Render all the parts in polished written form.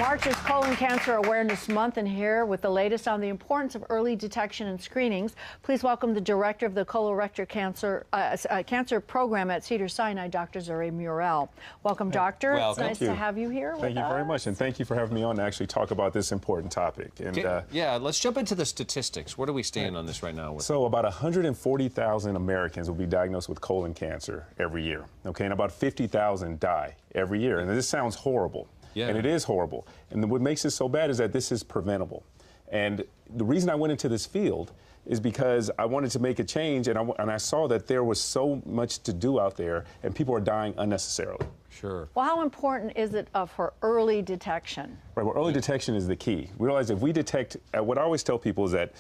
March is Colon Cancer Awareness Month, and here with the latest on the importance of early detection and screenings, please welcome the director of the Colorectal Cancer Program at Cedars-Sinai, Dr. Zuri Murrell. Welcome, doctor. Welcome. It's nice to have you here with us. Thank you very much, and thank you for having me on to actually talk about this important topic. And yeah, let's jump into the statistics. What are we standing on this right now? So about 140,000 Americans will be diagnosed with colon cancer every year, okay, and about 50,000 die every year. And this sounds horrible. Yeah. And it is horrible. And what makes it so bad is that this is preventable. And the reason I went into this field is because I wanted to make a change, and I saw that there was so much to do out there, and people are dying unnecessarily. Sure. Well, how important is it for early detection? Right, well, early detection is the key. We realize if we detect, what I always tell people is that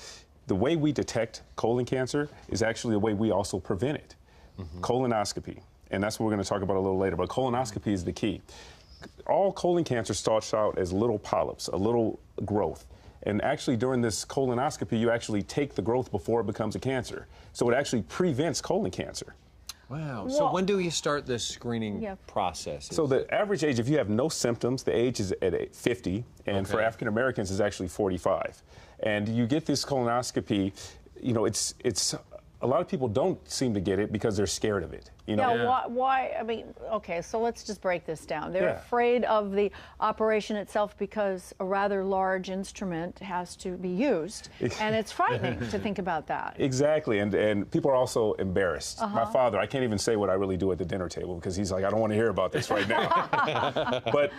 the way we detect colon cancer is actually the way we also prevent it. Colonoscopy, and that's what we're going to talk about a little later, but colonoscopy is the key. All colon cancer starts out as little polyps, a little growth. And actually during this colonoscopy, you actually take the growth before it becomes a cancer. So it actually prevents colon cancer. Wow. So when do you start this screening process? So the average age, if you have no symptoms, the age is at 50, and for African Americans is actually 45. And you get this colonoscopy, you know, it's a lot of people don't seem to get it because they're scared of it. You know? Yeah, why? I mean, okay, so let's just break this down. They're afraid of the operation itself because a rather large instrument has to be used, and it's frightening to think about that. Exactly, and people are also embarrassed. My father, I can't even say what I really do at the dinner table because he's like, I don't want to hear about this right now. But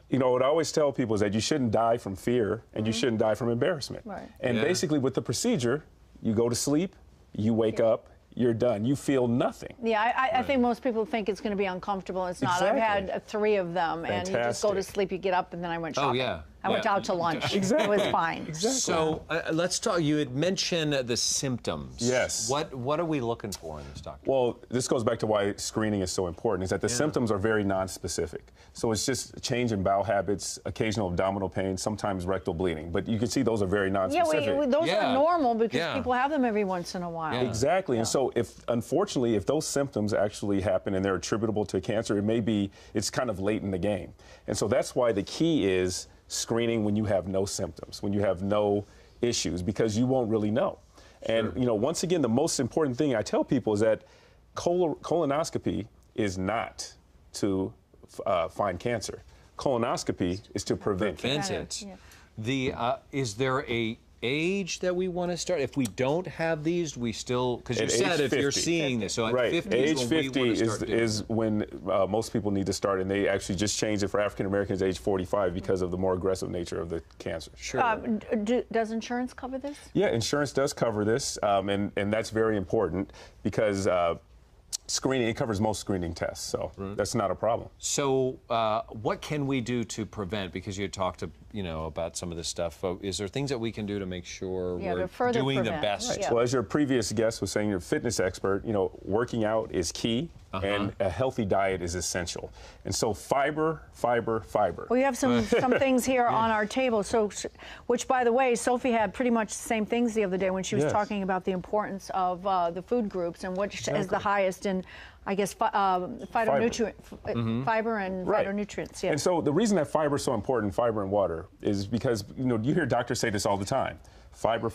you know, what I always tell people is that you shouldn't die from fear, and you shouldn't die from embarrassment. Right. And basically with the procedure, you go to sleep, you wake up, you're done. You feel nothing. Yeah, I think most people think it's going to be uncomfortable. It's not. I've had 3 of them, and you just go to sleep, you get up, and then I went shopping. Oh, yeah. I went out to lunch. Exactly. It was fine. Exactly. So let's talk. You had mentioned the symptoms. Yes. What are we looking for in this, doctor? Well, this goes back to why screening is so important, is that the symptoms are very non-specific. So it's just a change in bowel habits, occasional abdominal pain, sometimes rectal bleeding. But you can see those are very non-specific. Yeah, those are normal because people have them every once in a while. Yeah. Exactly. And so unfortunately, if those symptoms actually happen and they're attributable to cancer, it's kind of late in the game. And so that's why the key is screening when you have no symptoms, when you have no issues, because you won't really know. And, you know, once again, the most important thing I tell people is that colonoscopy is not to find cancer. Colonoscopy is to prevent cancer. Is there a age that we want to start? If we don't have these, we still, because you said if you're seeing this, so at 50 age 50 is when most people need to start, and they actually just changed it for African Americans age 45 because of the more aggressive nature of the cancer. Sure. Does insurance cover this? Yeah, insurance does cover this, and that's very important because screening, it covers most screening tests, so that's not a problem. So what can we do to prevent, because you had talked about some of this stuff, is there things that we can do to make sure we're doing the best? Right. Well, as your previous guest was saying, you're a fitness expert, working out is key, and a healthy diet is essential. And so fiber. We have some things here on our table, which, by the way, Sophie had pretty much the same things the other day when she was talking about the importance of the food groups and which is the highest in, I guess, phytonutrient, fiber and phytonutrients. Yeah. And so the reason that fiber is so important, fiber and water, is because you hear doctors say this all the time. Fiber.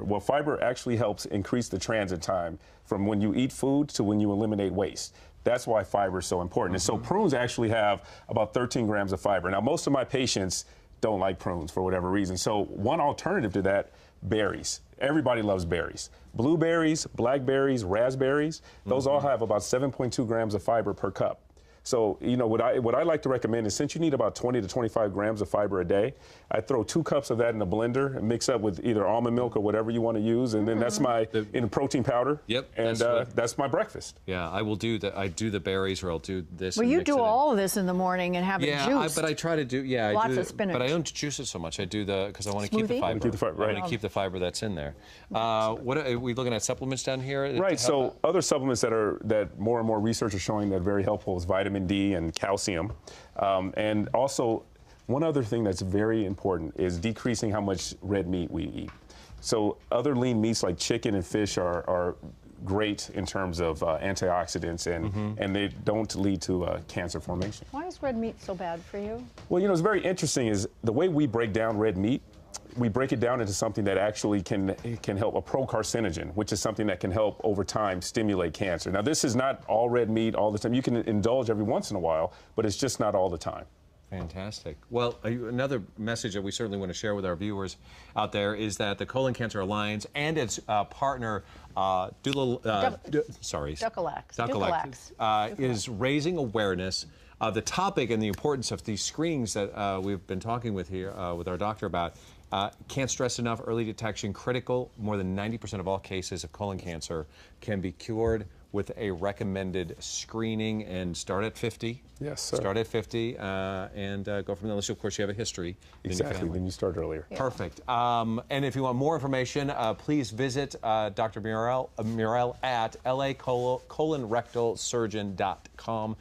Well, fiber actually helps increase the transit time from when you eat food to when you eliminate waste. That's why fiber is so important. And so prunes actually have about 13 grams of fiber. Now, most of my patients don't like prunes for whatever reason. So one alternative to that, berries. Everybody loves berries. Blueberries, blackberries, raspberries, those all have about 7.2 grams of fiber per cup. So, what I like to recommend is, since you need about 20 to 25 grams of fiber a day, I throw 2 cups of that in a blender and mix up with either almond milk or whatever you want to use, and then that's in protein powder. Yep. And that's my breakfast. Yeah, I will do that. I do the berries, or I'll do this. Well, you do all of this in the morning and have it juiced. Yeah, but I try to do. Yeah, lots of spinach. But I don't juice it so much. I do because I want to keep the fiber. I want to keep the fiber that's in there. What are we looking at? Supplements down here? Right. So other supplements that more and more research is showing that are very helpful is vitamin D and calcium, and also one other thing that's very important is decreasing how much red meat we eat. So other lean meats like chicken and fish are great in terms of antioxidants, and they don't lead to cancer formation. Why is red meat so bad for you? Well, you know, it's very interesting is the way we break down red meat, we break it down into something that actually can help, a pro-carcinogen, which is something that can help over time stimulate cancer. Now, this is not all red meat all the time. You can indulge every once in a while, but it's just not all the time. Fantastic. Well, another message that we certainly want to share with our viewers out there is that the Colon Cancer Alliance and its partner, Ducalax, is raising awareness of the topic and the importance of these screenings that we've been talking with here with our doctor about. Can't stress enough, early detection critical. More than 90% of all cases of colon cancer can be cured with a recommended screening, and start at 50. Yes, sir. Start at 50 and go from there. Unless, of course, you have a history. Exactly, then you start earlier. Yeah. Perfect. And if you want more information, please visit Dr. Murrell at lacolonrectalsurgeon.com.